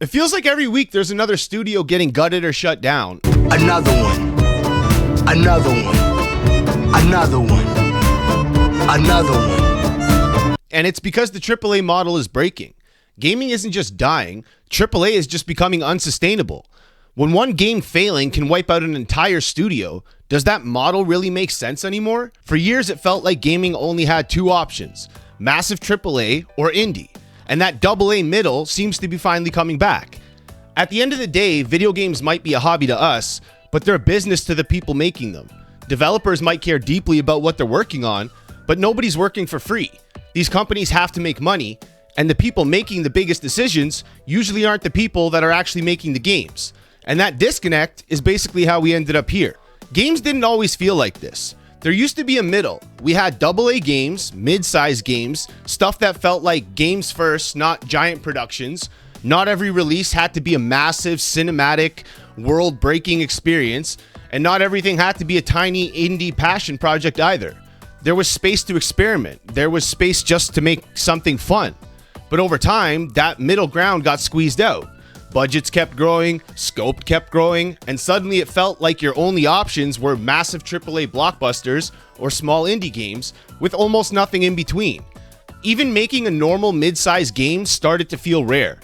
It feels like every week there's another studio getting gutted or shut down. Another one. Another one. Another one. Another one. And it's because the AAA model is breaking. Gaming isn't just dying, AAA is just becoming unsustainable. When one game failing can wipe out an entire studio, does that model really make sense anymore? For years it felt like gaming only had two options, massive AAA or indie. And that AA middle seems to be finally coming back. At the end of the day, video games might be a hobby to us, but they're a business to the people making them. Developers might care deeply about what they're working on, but nobody's working for free. These companies have to make money, and the people making the biggest decisions usually aren't the people that are actually making the games. And that disconnect is basically how we ended up here. Games didn't always feel like this. There used to be a middle. We had AA games, mid-sized games, stuff that felt like games first, not giant productions. Not every release had to be a massive, cinematic, world-breaking experience, and not everything had to be a tiny indie passion project either. There was space to experiment. There was space just to make something fun. But over time, that middle ground got squeezed out. Budgets kept growing, scope kept growing, and suddenly it felt like your only options were massive AAA blockbusters or small indie games with almost nothing in between. Even making a normal mid-sized game started to feel rare.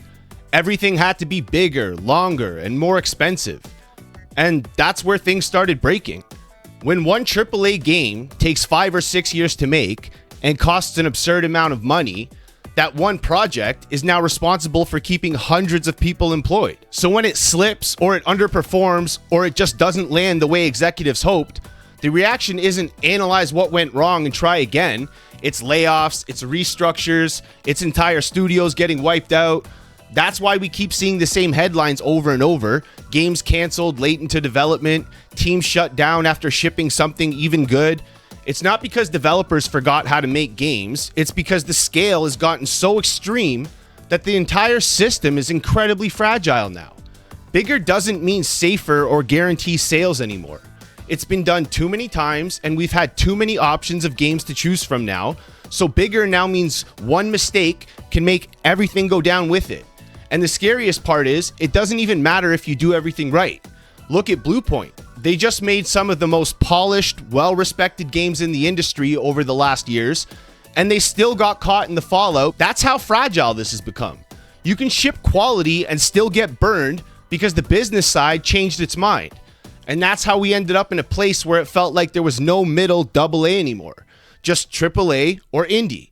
Everything had to be bigger, longer, and more expensive. And that's where things started breaking. When one AAA game takes 5 or 6 years to make and costs an absurd amount of money, that one project is now responsible for keeping hundreds of people employed. So when it slips or it underperforms or it just doesn't land the way executives hoped, the reaction isn't analyze what went wrong and try again. It's layoffs, it's restructures, it's entire studios getting wiped out. That's why we keep seeing the same headlines over and over. Games canceled late into development, teams shut down after shipping something even good. It's not because developers forgot how to make games, it's because the scale has gotten so extreme that the entire system is incredibly fragile now. Bigger doesn't mean safer or guarantee sales anymore. It's been done too many times and we've had too many options of games to choose from now, so bigger now means one mistake can make everything go down with it. And the scariest part is, it doesn't even matter if you do everything right. Look at Bluepoint. They just made some of the most polished, well-respected games in the industry over the last years, and they still got caught in the fallout. That's how fragile this has become. You can ship quality and still get burned because the business side changed its mind. And that's how we ended up in a place where it felt like there was no middle AA anymore, just AAA or indie.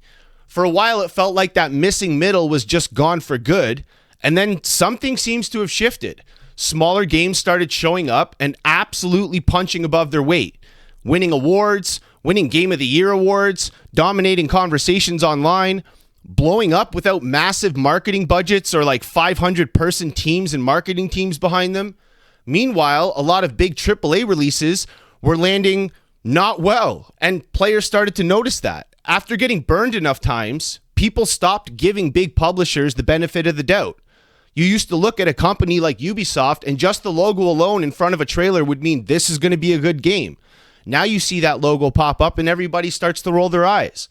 For a while, it felt like that missing middle was just gone for good, and then something seems to have shifted. Smaller games started showing up and absolutely punching above their weight, winning awards, winning Game of the Year awards, dominating conversations online, blowing up without massive marketing budgets or like 500-person teams and marketing teams behind them. Meanwhile, a lot of big AAA releases were landing not well, and players started to notice that. After getting burned enough times, people stopped giving big publishers the benefit of the doubt. You used to look at a company like Ubisoft and just the logo alone in front of a trailer would mean this is going to be a good game. Now you see that logo pop up and everybody starts to roll their eyes.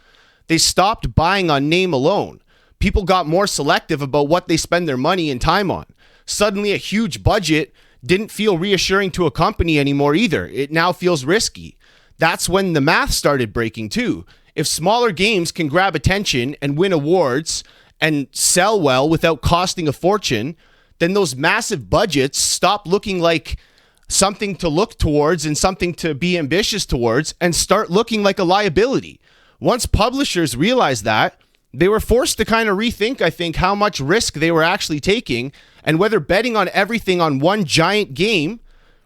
They stopped buying on name alone. People got more selective about what they spend their money and time on. Suddenly a huge budget didn't feel reassuring to a company anymore either. It now feels risky. That's when the math started breaking too. If smaller games can grab attention and win awards and sell well without costing a fortune, then those massive budgets stop looking like something to look towards and something to be ambitious towards and start looking like a liability. Once publishers realized that, they were forced to kind of rethink, I think, how much risk they were actually taking and whether betting on everything on one giant game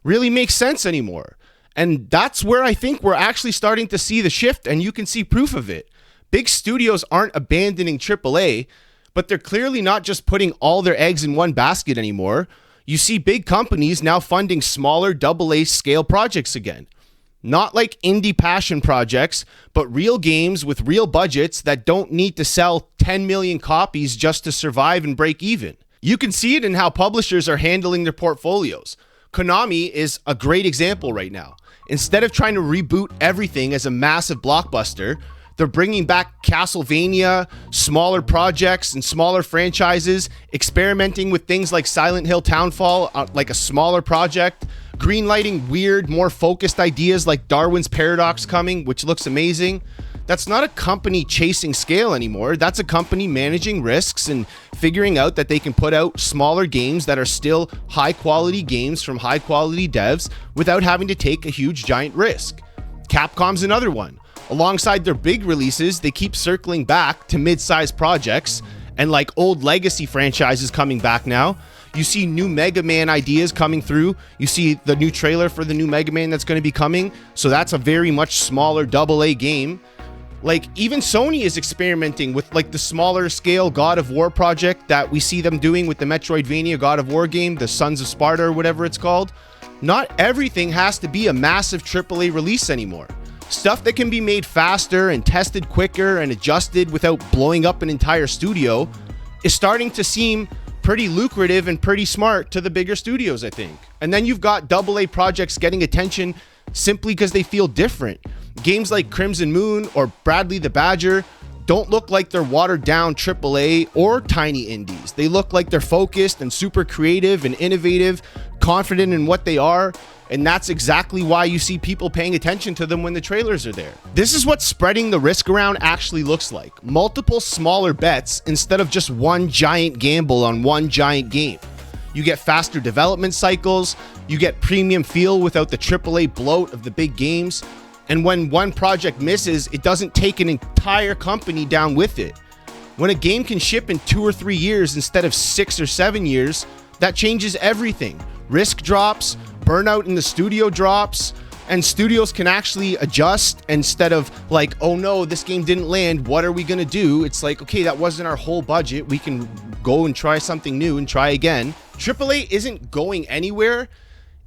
really makes sense anymore. And that's where I think we're actually starting to see the shift, and you can see proof of it. Big studios aren't abandoning AAA, but they're clearly not just putting all their eggs in one basket anymore. You see big companies now funding smaller AA scale projects again. Not like indie passion projects, but real games with real budgets that don't need to sell 10 million copies just to survive and break even. You can see it in how publishers are handling their portfolios. Konami is a great example right now. Instead of trying to reboot everything as a massive blockbuster, They're bringing back Castlevania, smaller projects and smaller franchises, experimenting with things like Silent Hill Townfall, like a smaller project, greenlighting weird, more focused ideas like Darwin's Paradox coming, which looks amazing. That's not a company chasing scale anymore. That's a company managing risks and figuring out that they can put out smaller games that are still high quality games from high quality devs without having to take a huge giant risk. Capcom's another one. Alongside their big releases, they keep circling back to mid-sized projects and like old legacy franchises coming back now. You see new Mega Man ideas coming through. You see the new trailer for the new Mega Man that's going to be coming. So that's a very much smaller AA game. Like even Sony is experimenting with like the smaller scale God of War project that we see them doing with the Metroidvania God of War game, the Sons of Sparta or whatever it's called. Not everything has to be a massive AAA release anymore. Stuff that can be made faster and tested quicker and adjusted without blowing up an entire studio is starting to seem pretty lucrative and pretty smart to the bigger studios, I think. And then you've got AA projects getting attention simply because they feel different. Games like Crimson Moon or Bradley the Badger don't look like they're watered down AAA or tiny indies. They look like they're focused and super creative and innovative, confident in what they are. And that's exactly why you see people paying attention to them when the trailers are there. This is what spreading the risk around actually looks like. Multiple smaller bets instead of just one giant gamble on one giant game. You get faster development cycles, you get premium feel without the AAA bloat of the big games. And when one project misses, it doesn't take an entire company down with it. When a game can ship in 2 or 3 years instead of 6 or 7 years, that changes everything. Risk drops, burnout in the studio drops, and studios can actually adjust instead of like, oh no, this game didn't land, what are we gonna do? It's like, okay, that wasn't our whole budget. We can go and try something new and try again. AAA isn't going anywhere.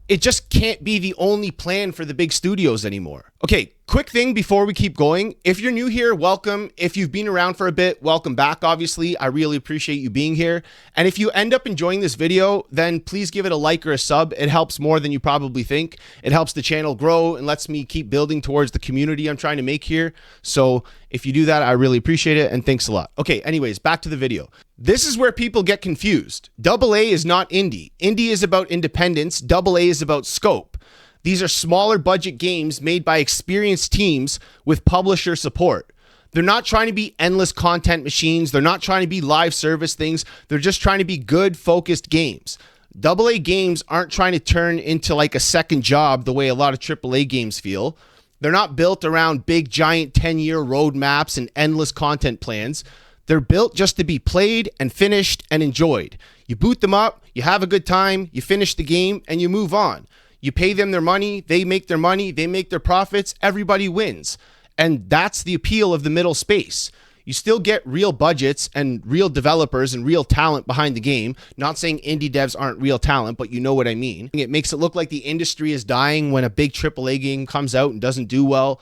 It just can't be the only plan for the big studios anymore. Okay, quick thing before we keep going. If you're new here, welcome. If you've been around for a bit, welcome back, obviously. I really appreciate you being here. And if you end up enjoying this video, then please give it a like or a sub. It helps more than you probably think. It helps the channel grow and lets me keep building towards the community I'm trying to make here. So if you do that, I really appreciate it, and thanks a lot. Okay, anyways, back to the video. This is where people get confused. AA is not indie. Indie is about independence. AA is about scope. These are smaller budget games made by experienced teams with publisher support. They're not trying to be endless content machines. They're not trying to be live service things. They're just trying to be good, focused games. AA games aren't trying to turn into like a second job the way a lot of AAA games feel. They're not built around big, giant 10-year roadmaps and endless content plans. They're built just to be played and finished and enjoyed. You boot them up, you have a good time, you finish the game, and you move on. You pay them their money, they make their money, they make their profits, everybody wins. And that's the appeal of the middle space. You still get real budgets and real developers and real talent behind the game. Not saying indie devs aren't real talent, but you know what I mean. It makes it look like the industry is dying when a big AAA game comes out and doesn't do well.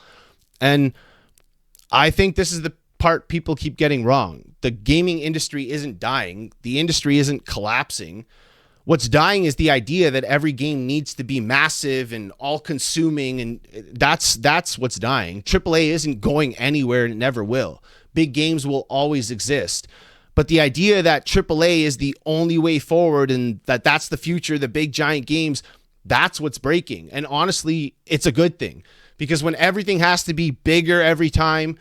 And I think this is the part people keep getting wrong. The gaming industry isn't dying. The industry isn't collapsing. What's dying is the idea that every game needs to be massive and all-consuming, and that's what's dying. AAA isn't going anywhere and it never will. Big games will always exist. But the idea that AAA is the only way forward and that's the future, the big giant games, that's what's breaking. And honestly, it's a good thing. Because when everything has to be bigger every time,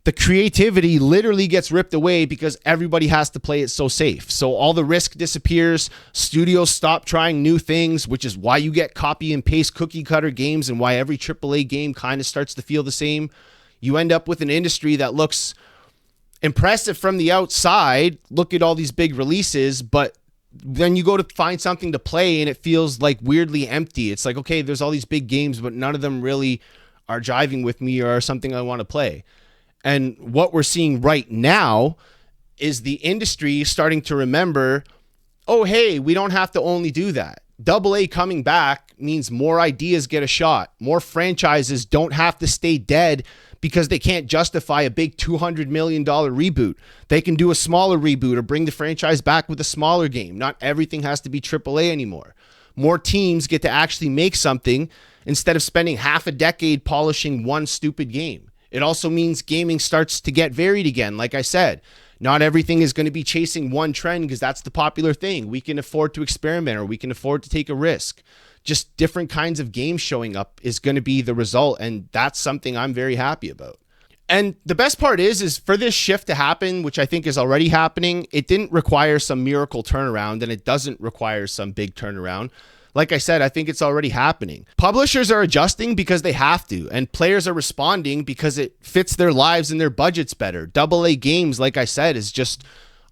the creativity literally gets ripped away because everybody has to play it so safe. So all the risk disappears. Studios stop trying new things, which is why you get copy and paste cookie cutter games and why every AAA game kind of starts to feel the same. You end up with an industry that looks impressive from the outside. Look at all these big releases, but then you go to find something to play and it feels like weirdly empty. It's like, okay, there's all these big games, but none of them really are jiving with me or are something I want to play. And what we're seeing right now is the industry starting to remember, oh, hey, we don't have to only do that. AA coming back means more ideas get a shot. More franchises don't have to stay dead because they can't justify a big $200 million reboot. They can do a smaller reboot or bring the franchise back with a smaller game. Not everything has to be AAA anymore. More teams get to actually make something instead of spending half a decade polishing one stupid game. It also means gaming starts to get varied again. Like I said, not everything is going to be chasing one trend because that's the popular thing. We can afford to experiment, or we can afford to take a risk. Just different kinds of games showing up is going to be the result, and that's something I'm very happy about. And the best part is for this shift to happen, which I think is already happening, it didn't require some miracle turnaround, and it doesn't require some big turnaround. Like I said, I think it's already happening. Publishers are adjusting because they have to, and players are responding because it fits their lives and their budgets better. AA games, like I said, is just,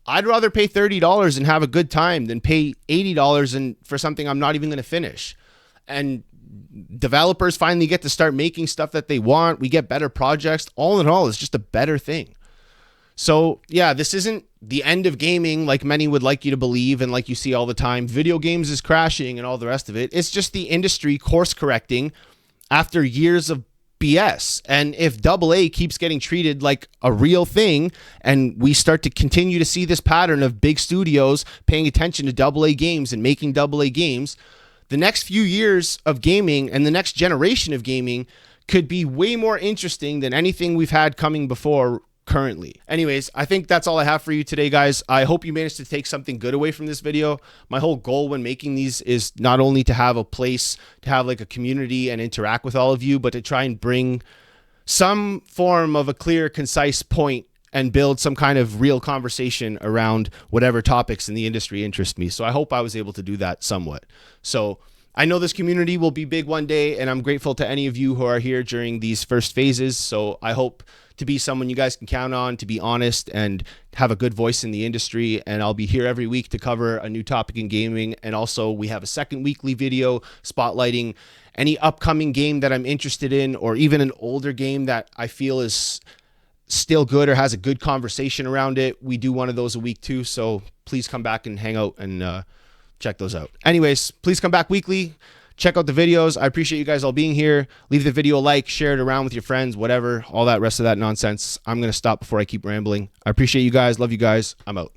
I'd rather pay $30 and have a good time than pay $80 for something I'm not even going to finish. And developers finally get to start making stuff that they want. We get better projects. All in all, it's just a better thing. So yeah, this isn't the end of gaming like many would like you to believe and like you see all the time. Video games is crashing and all the rest of it. It's just the industry course correcting after years of BS. And if AA keeps getting treated like a real thing, and we start to continue to see this pattern of big studios paying attention to AA games and making AA games, the next few years of gaming and the next generation of gaming could be way more interesting than anything we've had coming before currently. Anyways, I think that's all I have for you today, guys. I hope you managed to take something good away from this video. My whole goal when making these is not only to have a place to have like a community and interact with all of you, but to try and bring some form of a clear, concise point and build some kind of real conversation around whatever topics in the industry interest me. So I hope I was able to do that somewhat. So I know this community will be big one day, and I'm grateful to any of you who are here during these first phases. So I hope to be someone you guys can count on, to be honest and have a good voice in the industry. And I'll be here every week to cover a new topic in gaming. And also we have a second weekly video spotlighting any upcoming game that I'm interested in, or even an older game that I feel is still good or has a good conversation around it. We do one of those a week too. So please come back and hang out and check those out. Anyways, please come back weekly. Check out the videos. I appreciate you guys all being here. Leave the video a like, share it around with your friends, whatever, all that rest of that nonsense. I'm going to stop before I keep rambling. I appreciate you guys. Love you guys. I'm out.